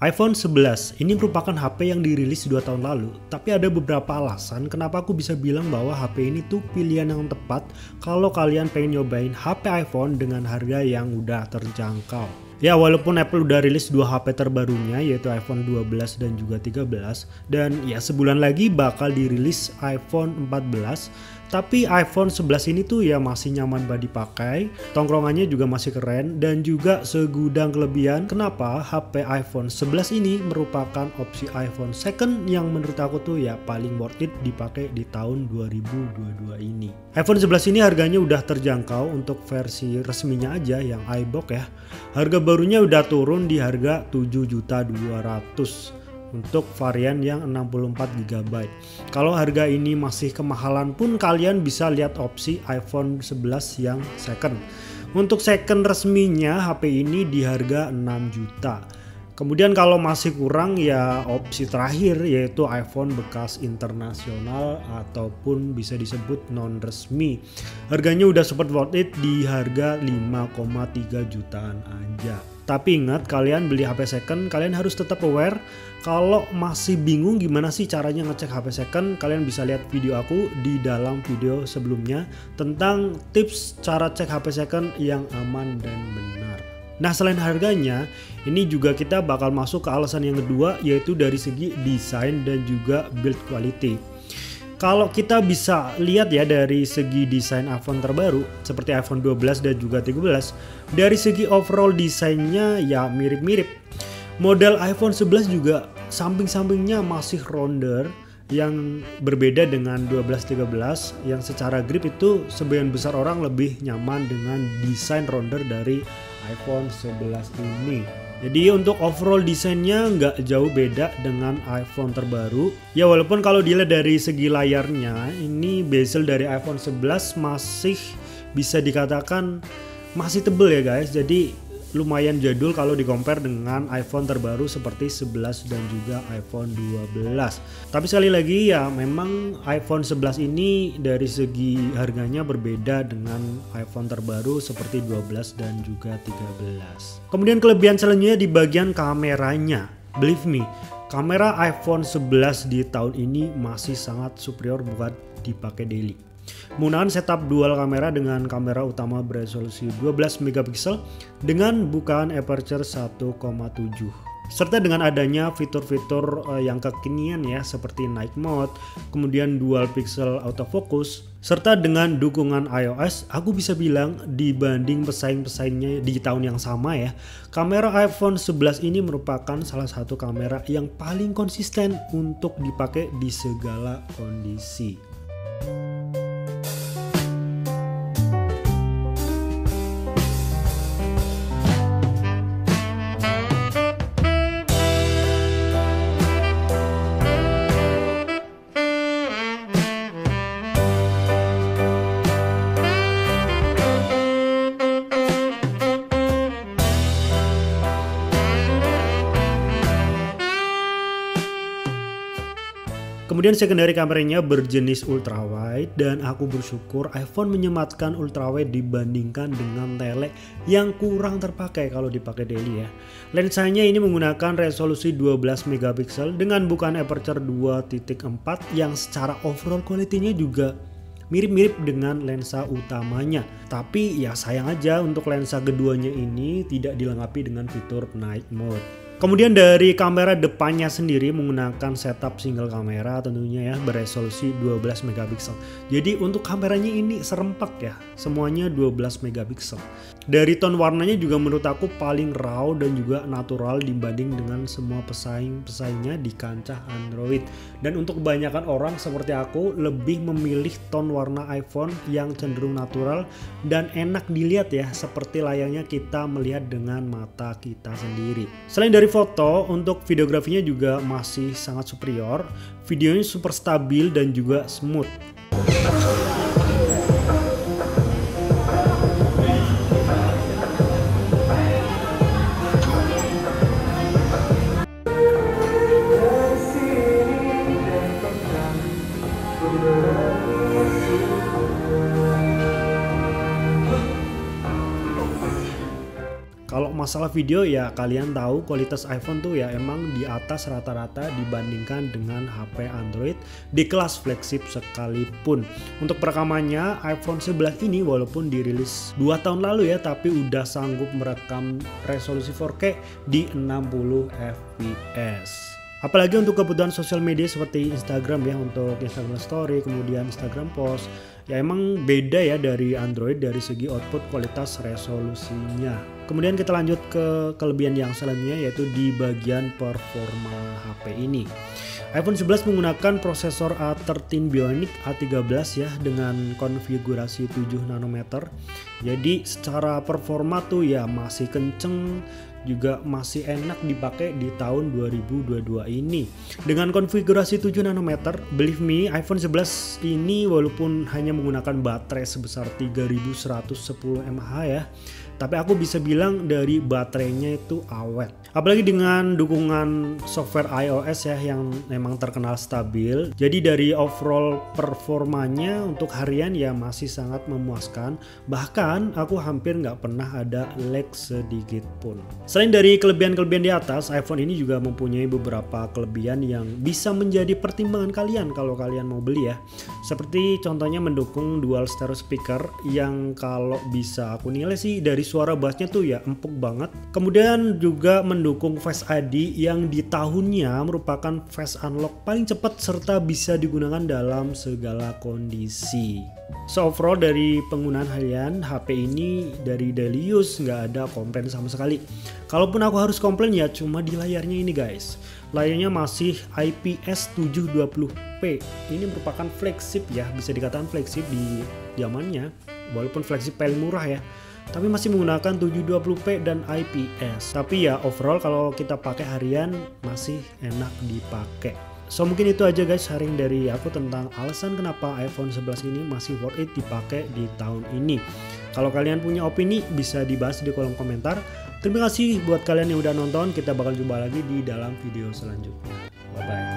iPhone 11 ini merupakan HP yang dirilis 2 tahun lalu, tapi ada beberapa alasan kenapa aku bisa bilang bahwa HP ini tuh pilihan yang tepat kalau kalian pengen nyobain HP iPhone dengan harga yang udah terjangkau. Ya, walaupun Apple udah rilis 2 HP terbarunya yaitu iPhone 12 dan juga 13, dan ya sebulan lagi bakal dirilis iPhone 14, tapi iPhone 11 ini tuh ya masih nyaman banget dipakai, tongkrongannya juga masih keren, dan juga segudang kelebihan kenapa HP iPhone 11 ini merupakan opsi iPhone second yang menurut aku tuh ya paling worth it dipakai di tahun 2022 ini. iPhone 11 ini harganya udah terjangkau untuk versi resminya aja yang iBox ya. Harga barunya udah turun di harga 7.200.000 untuk varian yang 64GB. Kalau harga ini masih kemahalan pun kalian bisa lihat opsi iPhone 11 yang second. Untuk second resminya HP ini di harga 6 juta. Kemudian kalau masih kurang ya opsi terakhir yaitu iPhone bekas internasional ataupun bisa disebut non resmi. Harganya udah super worth it di harga 5,3 jutaan aja. Tapi ingat, kalian beli HP second kalian harus tetap aware. Kalau masih bingung gimana sih caranya ngecek HP second, kalian bisa lihat video aku di dalam video sebelumnya tentang tips cara cek HP second yang aman dan benar. Nah, selain harganya, ini juga kita bakal masuk ke alasan yang kedua yaitu dari segi desain dan juga build quality. Kalau kita bisa lihat ya dari segi desain iPhone terbaru seperti iPhone 12 dan juga 13, dari segi overall desainnya ya mirip-mirip. Model iPhone 11 juga samping-sampingnya masih rounder yang berbeda dengan 12-13 yang secara grip itu sebagian besar orang lebih nyaman dengan desain rounder dari iPhone 11 ini. Jadi untuk overall desainnya nggak jauh beda dengan iPhone terbaru. Ya walaupun kalau dilihat dari segi layarnya ini bezel dari iPhone 11 masih bisa dikatakan masih tebel ya guys. Jadi lumayan jadul kalau di compare dengan iPhone terbaru seperti 11 dan juga iPhone 12. Tapi sekali lagi ya memang iPhone 11 ini dari segi harganya berbeda dengan iPhone terbaru seperti 12 dan juga 13. Kemudian kelebihan selanjutnya di bagian kameranya. Believe me, kamera iPhone 11 di tahun ini masih sangat superior buat dipakai daily. Menggunakan setup dual kamera dengan kamera utama beresolusi 12MP dengan bukaan aperture 1,7, serta dengan adanya fitur-fitur yang kekinian ya seperti night mode, kemudian dual pixel autofocus, serta dengan dukungan iOS. Aku bisa bilang dibanding pesaing-pesaingnya di tahun yang sama ya, kamera iPhone 11 ini merupakan salah satu kamera yang paling konsisten untuk dipakai di segala kondisi. Kemudian secondary kameranya berjenis ultrawide dan aku bersyukur iPhone menyematkan ultrawide dibandingkan dengan tele yang kurang terpakai kalau dipakai daily ya. Lensanya ini menggunakan resolusi 12MP dengan bukaan aperture 2.4 yang secara overall quality-nya juga mirip-mirip dengan lensa utamanya. Tapi ya sayang aja untuk lensa keduanya ini tidak dilengkapi dengan fitur night mode. Kemudian dari kamera depannya sendiri menggunakan setup single kamera tentunya ya beresolusi 12MP. Jadi untuk kameranya ini serempak ya, semuanya 12MP. Dari tone warnanya juga menurut aku paling raw dan juga natural dibanding dengan semua pesaingnya di kancah Android. Dan untuk kebanyakan orang seperti aku lebih memilih tone warna iPhone yang cenderung natural dan enak dilihat ya, seperti layaknya kita melihat dengan mata kita sendiri. Selain dari foto, untuk videografinya juga masih sangat superior. Videonya super stabil dan juga smooth. masalah video ya kalian tahu kualitas iPhone tuh ya emang di atas rata-rata dibandingkan dengan HP Android di kelas flagship sekalipun. Untuk perekamannya iPhone 11 ini walaupun dirilis 2 tahun lalu ya, tapi udah sanggup merekam resolusi 4K di 60 fps. Apalagi untuk kebutuhan sosial media seperti Instagram ya, untuk Instagram Story, kemudian Instagram Post, ya emang beda ya dari Android dari segi output kualitas resolusinya. Kemudian kita lanjut ke kelebihan yang selanjutnya, yaitu di bagian performa HP ini. iPhone 11 menggunakan prosesor A13 Bionic A13 ya dengan konfigurasi 7 nanometer. Jadi secara performa tuh ya masih kenceng, juga masih enak dipakai di tahun 2022 ini. Dengan konfigurasi 7 nanometer, believe me, iPhone 11 ini walaupun hanya menggunakan baterai sebesar 3110 mAh ya, tapi aku bisa bilang dari baterainya itu awet. Apalagi dengan dukungan software iOS ya yang memang terkenal stabil. Jadi dari overall performanya untuk harian ya masih sangat memuaskan. Bahkan aku hampir nggak pernah ada lag sedikit pun. Selain dari kelebihan-kelebihan di atas, iPhone ini juga mempunyai beberapa kelebihan yang bisa menjadi pertimbangan kalian kalau kalian mau beli ya. Seperti contohnya mendukung dual stereo speaker yang kalau bisa aku nilai sih dari suara bassnya tuh ya empuk banget. Kemudian juga mendukung Face ID yang di tahunnya merupakan face unlock paling cepat serta bisa digunakan dalam segala kondisi. So overall dari penggunaan harian HP ini dari daily use nggak ada komplain sama sekali. Kalaupun aku harus komplain ya cuma di layarnya ini guys. Layarnya masih IPS 720p. Ini merupakan flagship ya, bisa dikatakan flagship di zamannya. Walaupun flagship paling murah ya, tapi masih menggunakan 720p dan IPS. Tapi ya overall kalau kita pakai harian masih enak dipakai. So mungkin itu aja guys sharing dari aku tentang alasan kenapa iPhone 11 ini masih worth it dipakai di tahun ini. Kalau kalian punya opini bisa dibahas di kolom komentar. Terima kasih buat kalian yang udah nonton. Kita bakal jumpa lagi di dalam video selanjutnya. Bye bye.